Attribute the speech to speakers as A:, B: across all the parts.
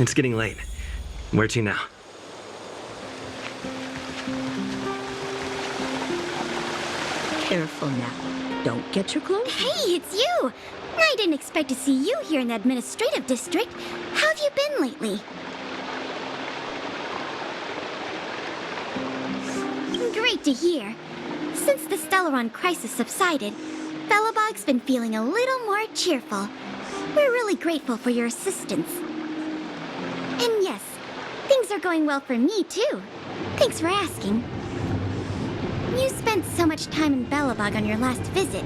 A: It's getting late. Where to now?
B: Careful now. Don't get your clothes.
C: Hey, it's you! I didn't expect to see you here in the administrative district. How have you been lately? Great to hear. Since the Stellaron crisis subsided, Belobog's been feeling a little more cheerful. We're really grateful for your assistance. And yes, things are going well for me, too. Thanks for asking. You spent so much time in Belobog on your last visit.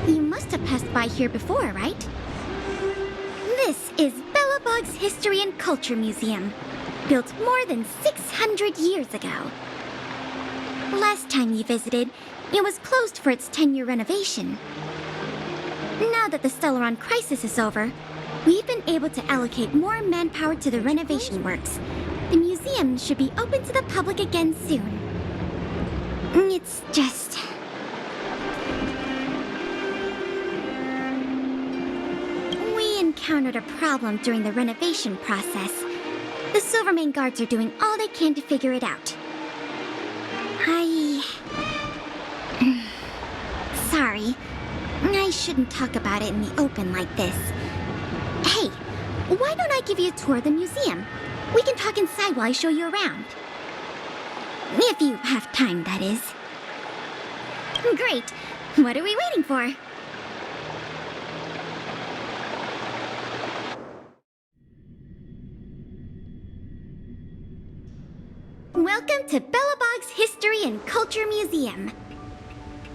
C: You must have passed by here before, right? This is Belobog's History and Culture Museum, built more than 600 years ago. Last time you visited, it was closed for its 10-year renovation. Now that the Stellaron crisis is over, we've been able to allocate more manpower to the renovation works. The museum should be open to the public again soon. It's just... We encountered a problem during the renovation process. The Silvermane guards are doing all they can to figure it out. Sorry. I shouldn't talk about it in the open like this. Hey, why don't I give you a tour of the museum? We can talk inside while I show you around. If you have time, that is. Great. What are we waiting for? Welcome to Belobog's History and Culture Museum.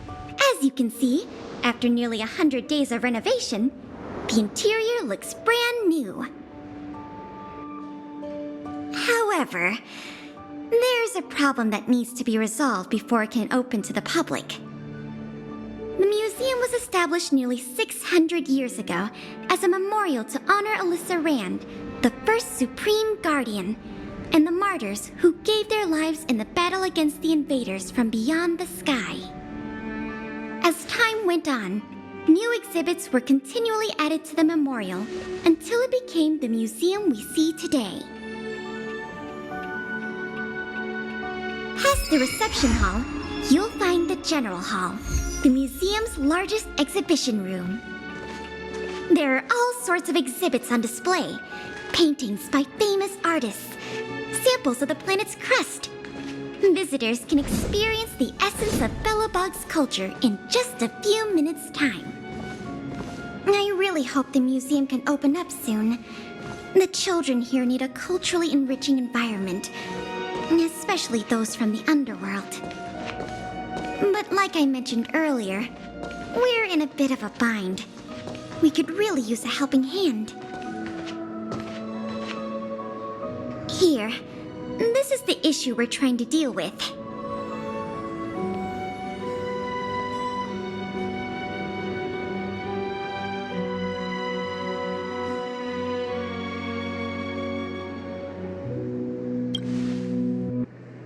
C: As you can see, after nearly 100 days of renovation, the interior looks brand new. However, there's a problem that needs to be resolved before it can open to the public. The museum was established nearly 600 years ago as a memorial to honor Alyssa Rand, the first Supreme Guardian, and the martyrs who gave their lives in the battle against the invaders from beyond the sky. As time went on, new exhibits were continually added to the memorial until it became the museum we see today. Past the reception hall, you'll find the General Hall, the museum's largest exhibition room. There are all sorts of exhibits on display, paintings by famous artists, samples of the planet's crust. Visitors can experience the essence of Belobog's culture in just a few minutes' time. I really hope the museum can open up soon. The children here need a culturally enriching environment, especially those from the underworld. But like I mentioned earlier, we're in a bit of a bind. We could really use a helping hand. Here, this is the issue we're trying to deal with.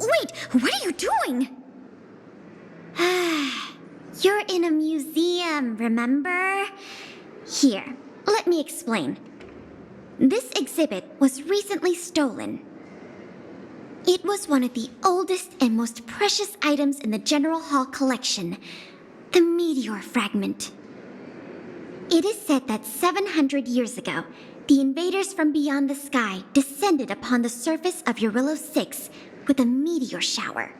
C: Wait, what are you doing? You're in a museum, remember? Here, let me explain. This exhibit was recently stolen. It was one of the oldest and most precious items in the General Hall collection, the meteor fragment. It is said that 700 years ago, the invaders from beyond the sky descended upon the surface of Eurillo 6 with a meteor shower.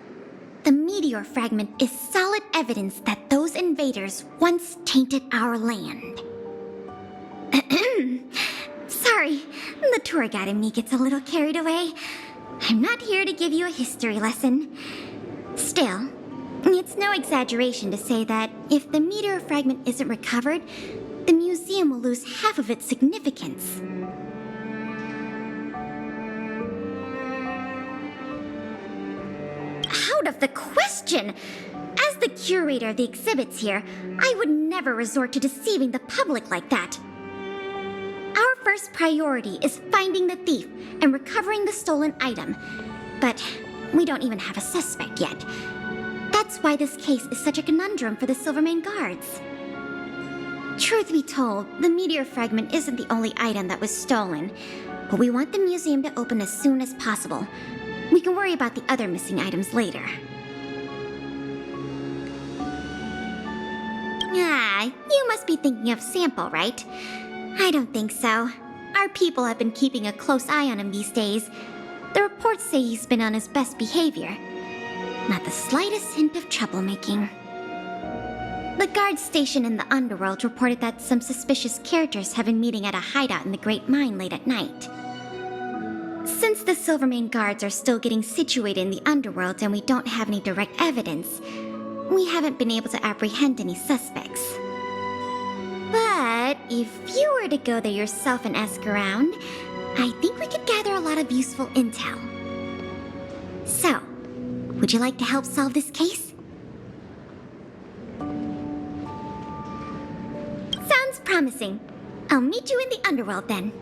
C: The meteor fragment is solid evidence that those invaders once tainted our land. Sorry, the tour guide in me gets a little carried away. I'm not here to give you a history lesson. Still, it's no exaggeration to say that if the meteor fragment isn't recovered, the museum will lose half of its significance. Out of the question! As the curator of the exhibits here, I would never resort to deceiving the public like that. Our first priority is finding the thief and recovering the stolen item. But we don't even have a suspect yet. That's why this case is such a conundrum for the Silvermane guards. Truth be told, the meteor fragment isn't the only item that was stolen. but we want the museum to open as soon as possible. We can worry about the other missing items later. Ah, you must be thinking of Sample, right? I don't think so. Our people have been keeping a close eye on him these days. The reports say he's been on his best behavior. Not the slightest hint of troublemaking. The guard station in the underworld reported that some suspicious characters have been meeting at a hideout in the Great Mine late at night. Since the Silvermane guards are still getting situated in the underworld and we don't have any direct evidence, we haven't been able to apprehend any suspects. But if you were to go there yourself and ask around, I think we could gather a lot of useful intel. So, would you like to help solve this case? Sounds promising. I'll meet you in the underworld then.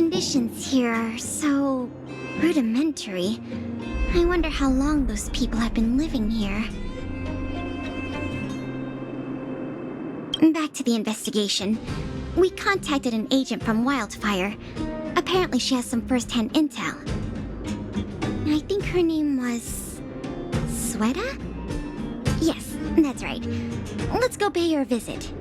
C: conditions here are so rudimentary. I wonder how long those people have been living here. Back to the investigation. We contacted an agent from Wildfire. Apparently she has some first-hand intel. I think her name was... Sweta? Yes, that's right. Let's go pay her a visit.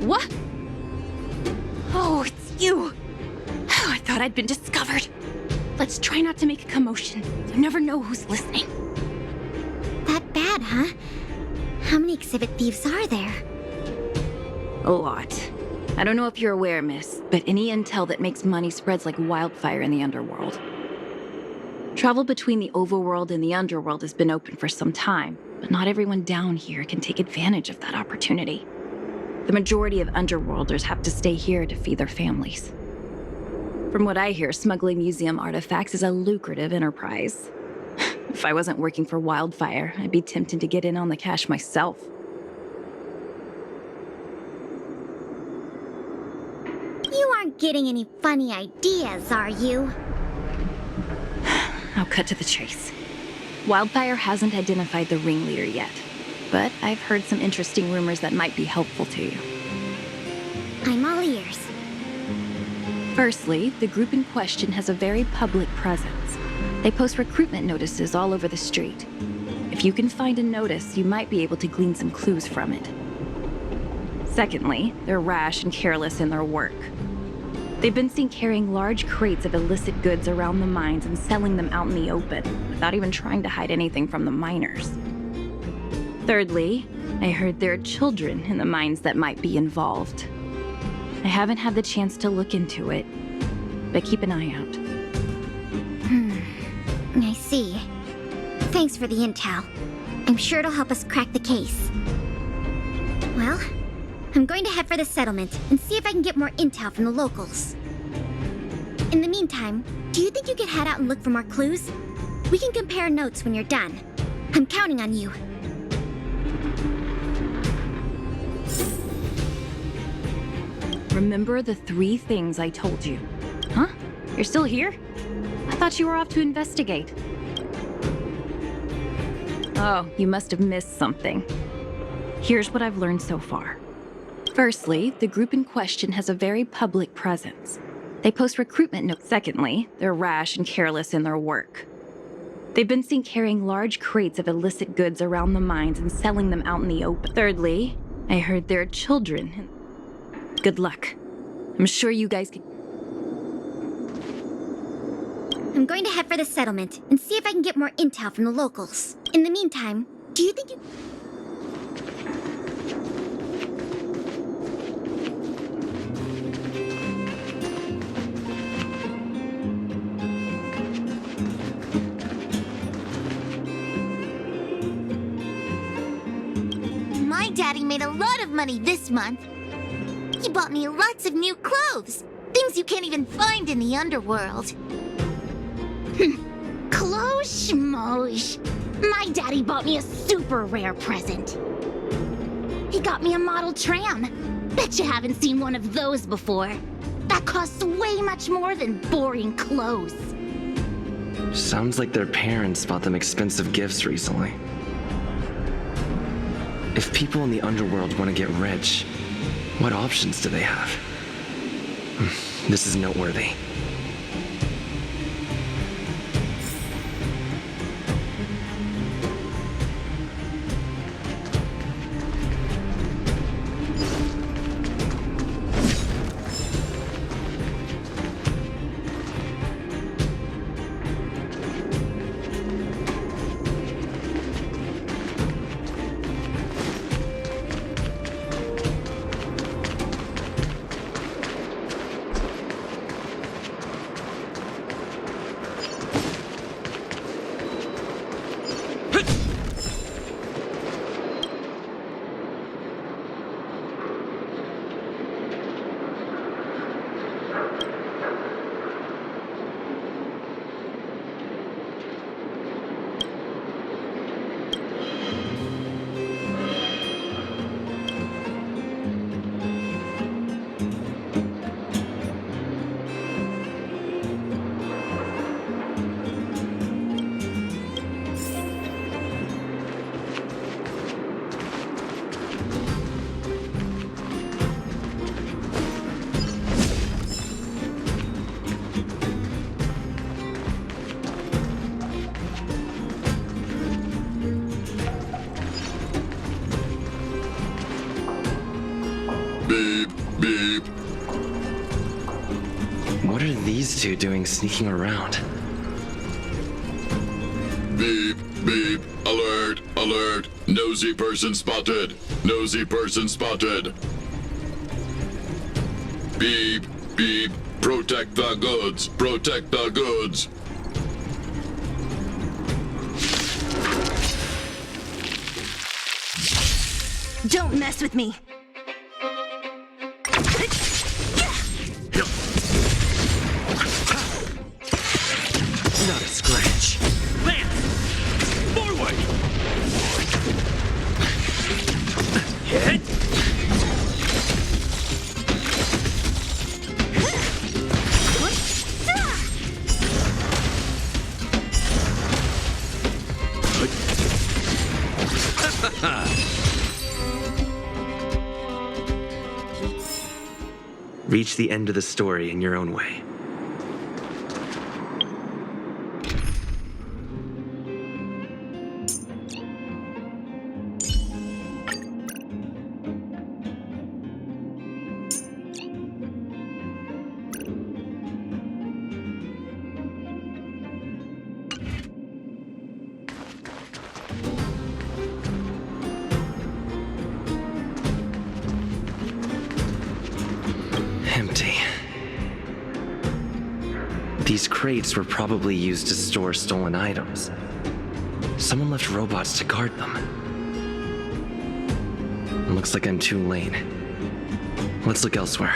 D: What? Oh, it's you! Oh, I thought I'd been discovered. Let's try not to make a commotion. You never know who's listening.
C: That bad, huh? How many exhibit thieves are there?
D: A lot. I don't know if you're aware, miss, but any intel that makes money spreads like wildfire in the underworld. Travel between the overworld and the underworld has been open for some time, but not everyone down here can take advantage of that opportunity. The majority of underworlders have to stay here to feed their families. From what I hear, smuggling museum artifacts is a lucrative enterprise. If I wasn't working for Wildfire, I'd be tempted to get in on the cash myself.
C: You aren't getting any funny ideas, are you?
D: I'll cut to the chase. Wildfire hasn't identified the ringleader yet, but I've heard some interesting rumors that might be helpful to you.
C: I'm all ears.
D: Firstly, the group in question has a very public presence. They post recruitment notices all over the street. If you can find a notice, you might be able to glean some clues from it. Secondly, they're rash and careless in their work. They've been seen carrying large crates of illicit goods around the mines and selling them out in the open, without even trying to hide anything from the miners. Thirdly, I heard there are children in the mines that might be involved. I haven't had the chance to look into it, but keep an eye out.
C: I see. Thanks for the intel. I'm sure it'll help us crack the case. Well, I'm going to head for the settlement and see if I can get more intel from the locals. In the meantime, do you think you could head out and look for more clues? We can compare notes when you're done. I'm counting on you.
D: Remember the 3 things I told you. Huh? You're still here? I thought you were off to investigate. Oh, you must have missed something. Here's what I've learned so far. Firstly, the group in question has a very public presence. They post recruitment notes. Secondly, they're rash and careless in their work. They've been seen carrying large crates of illicit goods around the mines and selling them out in the open. Thirdly, I heard there are children. Good luck. I'm sure you guys can...
C: I'm going to head for the settlement and see if I can get more intel from the locals. In the meantime, do you think you...
E: My daddy made a lot of money this month. He bought me lots of new clothes. Things you can't even find in the underworld. Clothes schmoes. My daddy bought me a super rare present. He got me a model tram. Bet you haven't seen one of those before. That costs way much more than boring clothes.
A: Sounds like their parents bought them expensive gifts recently. If people in the underworld want to get rich, what options do they have? This is noteworthy.
F: beep, beep.
A: What are these two doing sneaking around?
F: Beep, beep, alert, alert. Nosy person spotted. Nosy person spotted. Beep, beep, protect the goods, protect the goods.
G: Don't mess with me.
A: Not a scratch.
H: Lance! Forward! Hit!
A: Reach the end of the story in your own way. Empty. These crates were probably used to store stolen items. Someone left robots to guard them. Looks like I'm too late. Let's look elsewhere.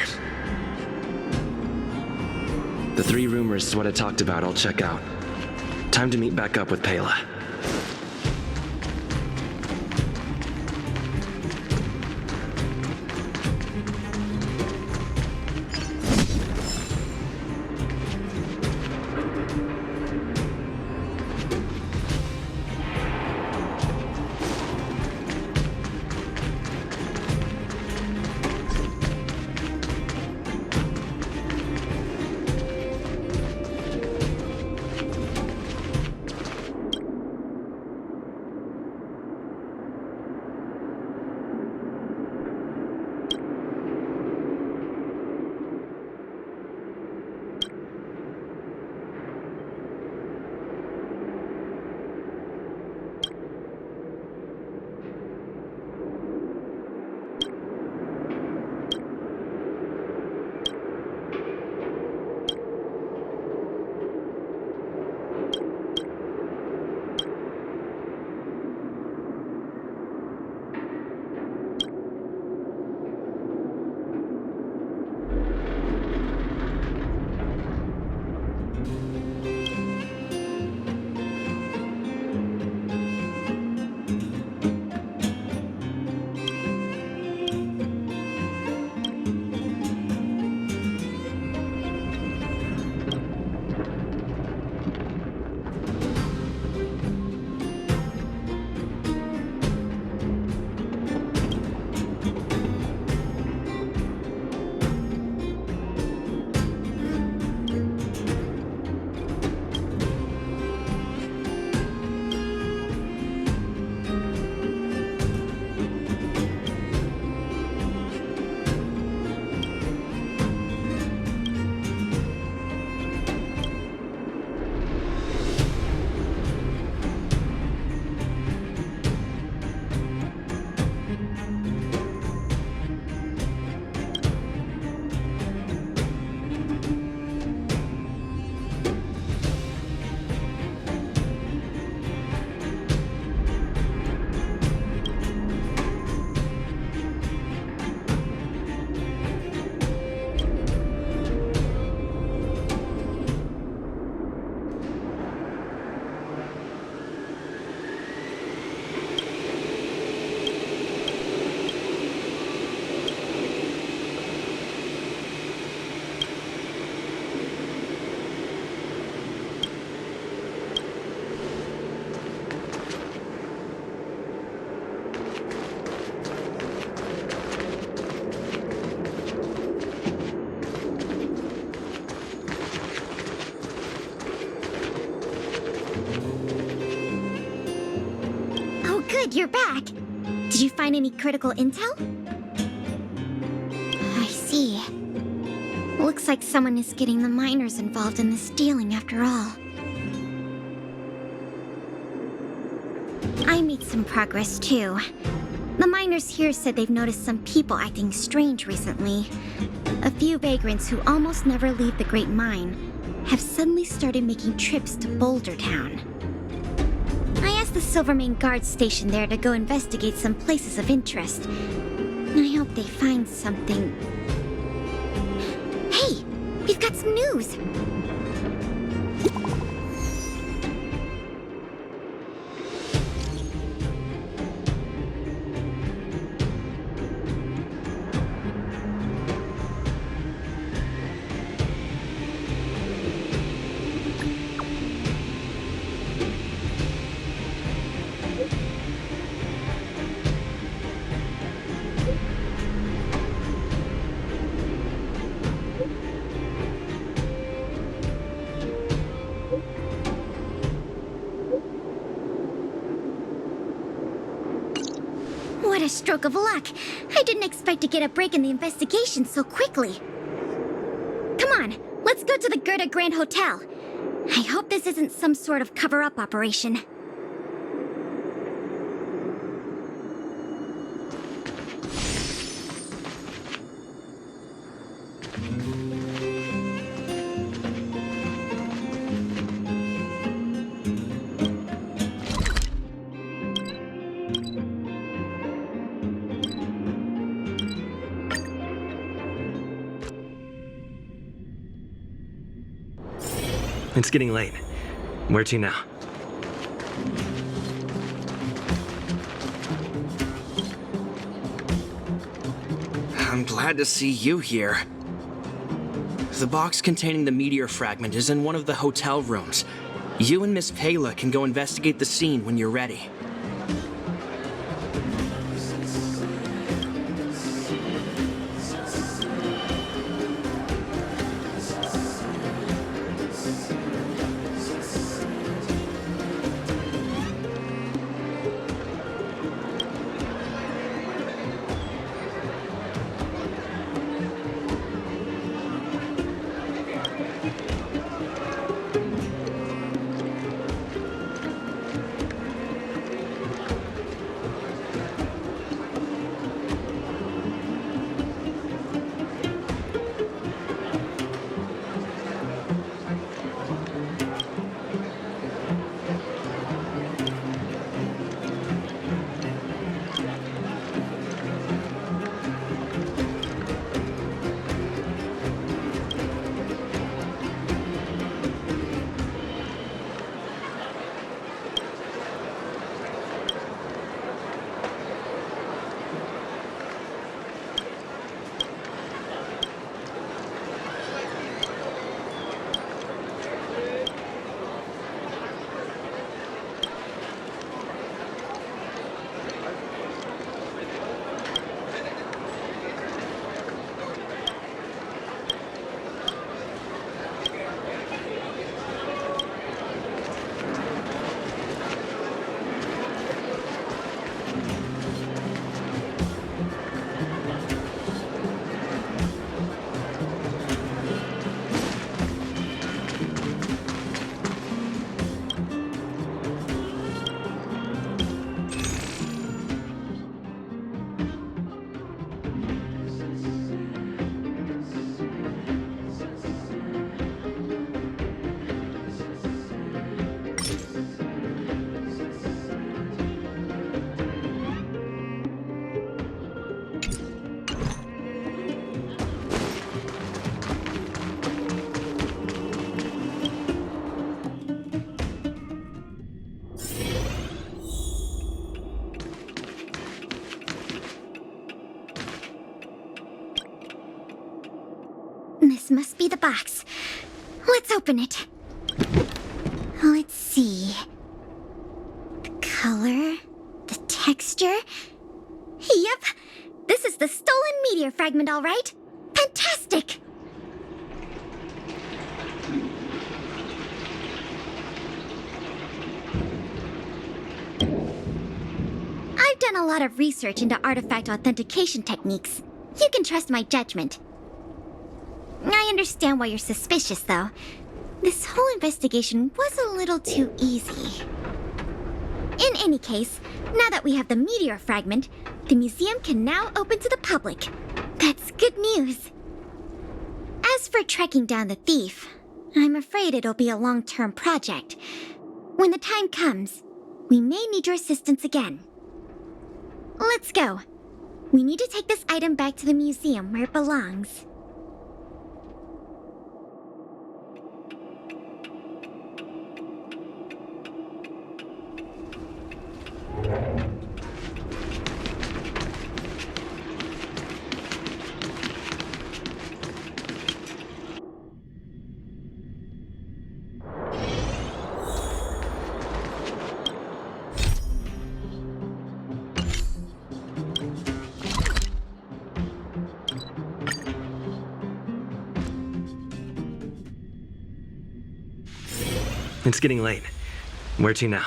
A: The 3 rumors is what I talked about. I'll check out. Time to meet back up with Pela.
C: Good, you're back. Did you find any critical intel? see. Looks like someone is getting the miners involved in the stealing after all. I made some progress too. The miners here said they've noticed some people acting strange recently. A few vagrants who almost never leave the Great Mine have suddenly started making trips to Boulder Town. I asked the Silvermane guard station there to go investigate some places of interest. I hope they find something. Hey, we've got some news! What a stroke of luck! I didn't expect to get a break in the investigation so quickly. Come on, let's go to the Gerda Grand Hotel. I hope this isn't some sort of cover-up operation.
A: It's getting late. Where to now?
I: I'm glad to see you here. The box containing the meteor fragment is in one of the hotel rooms. You and Miss Payla can go investigate the scene when you're ready.
C: This must be the box. Let's open it. Let's see. The color, the texture. Yep, this is the stolen meteor fragment, all right. Fantastic! I've done a lot of research into artifact authentication techniques. You can trust my judgment. I understand why you're suspicious, though. This whole investigation was a little too easy. In any case, now that we have the meteor fragment, the museum can now open to the public. That's good news. As for tracking down the thief, I'm afraid it'll be a long-term project. When the time comes, we may need your assistance again. Let's go. We need to take this item back to the museum where it belongs.
A: It's getting late. Where to now?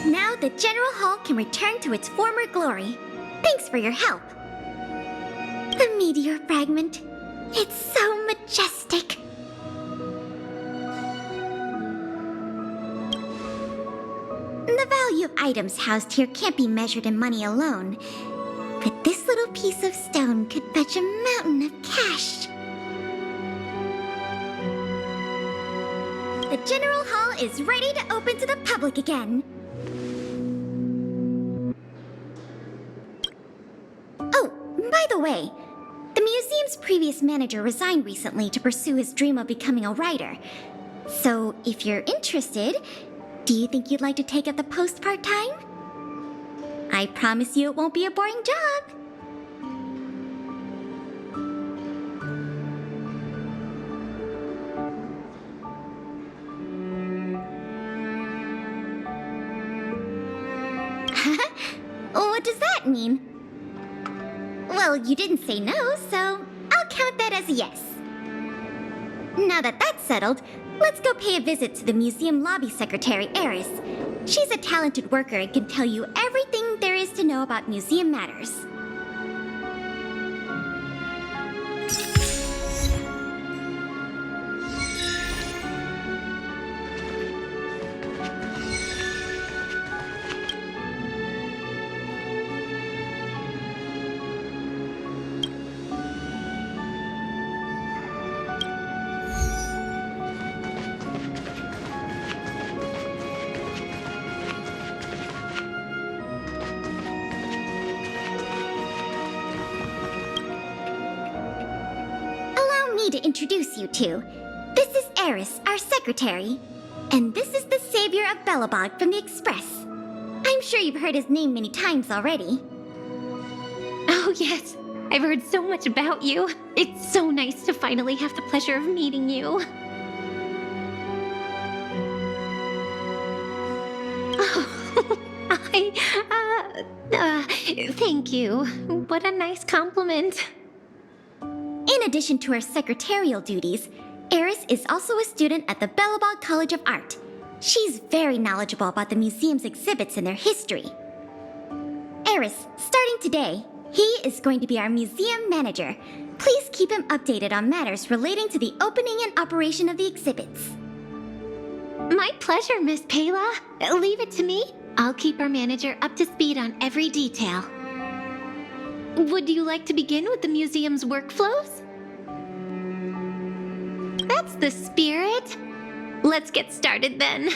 C: Now the General Hall can return to its former glory. Thanks for your help. The meteor fragment. It's so majestic. The value of items housed here can't be measured in money alone, but this little piece of stone could fetch a mountain of cash. The General Hall is ready to open to the public again. Oh, by the way, the museum's previous manager resigned recently to pursue his dream of becoming a writer. So, if you're interested, do you think you'd like to take up the post part-time? I promise you it won't be a boring job. What does that mean? Well, you didn't say no, so I'll count that as a yes. Now that that's settled, let's go pay a visit to the museum lobby secretary, Eris. She's a talented worker and can tell you everything there is to know about museum matters. To introduce you to. This is Eris, our secretary. And this is the savior of Belobog from the Express. I'm sure you've heard his name many times already.
E: Oh, yes. I've heard so much about you. It's so nice to finally have the pleasure of meeting you. Thank you. What a nice compliment.
C: In addition to her secretarial duties, Eris is also a student at the Belobog College of Art. She's very knowledgeable about the museum's exhibits and their history. Eris, starting today, he is going to be our museum manager. Please keep him updated on matters relating to the opening and operation of the exhibits.
E: My pleasure, Miss Payla. Leave it to me. I'll keep our manager up to speed on every detail. Would you like to begin with the museum's workflows? That's the spirit. Let's get started then.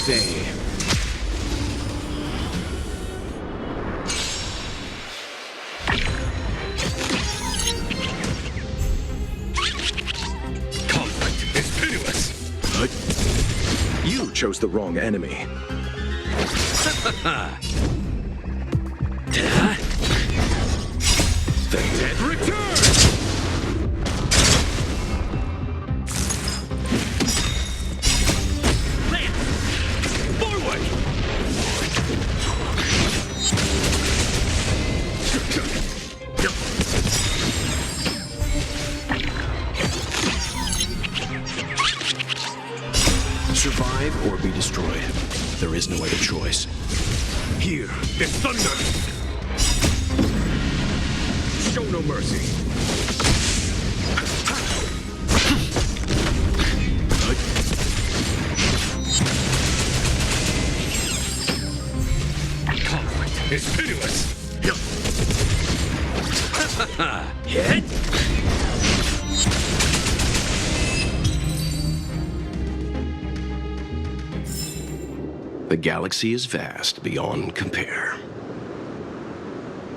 J: stay.
H: Conflict is pitiless.
J: You chose the wrong enemy. Thank you.
H: And return! Lance! Forward!
J: Survive or be destroyed. There is no other choice.
H: Here is thunder! Show no mercy. Conflict is pitiless. Hit!
J: The galaxy is vast beyond compare.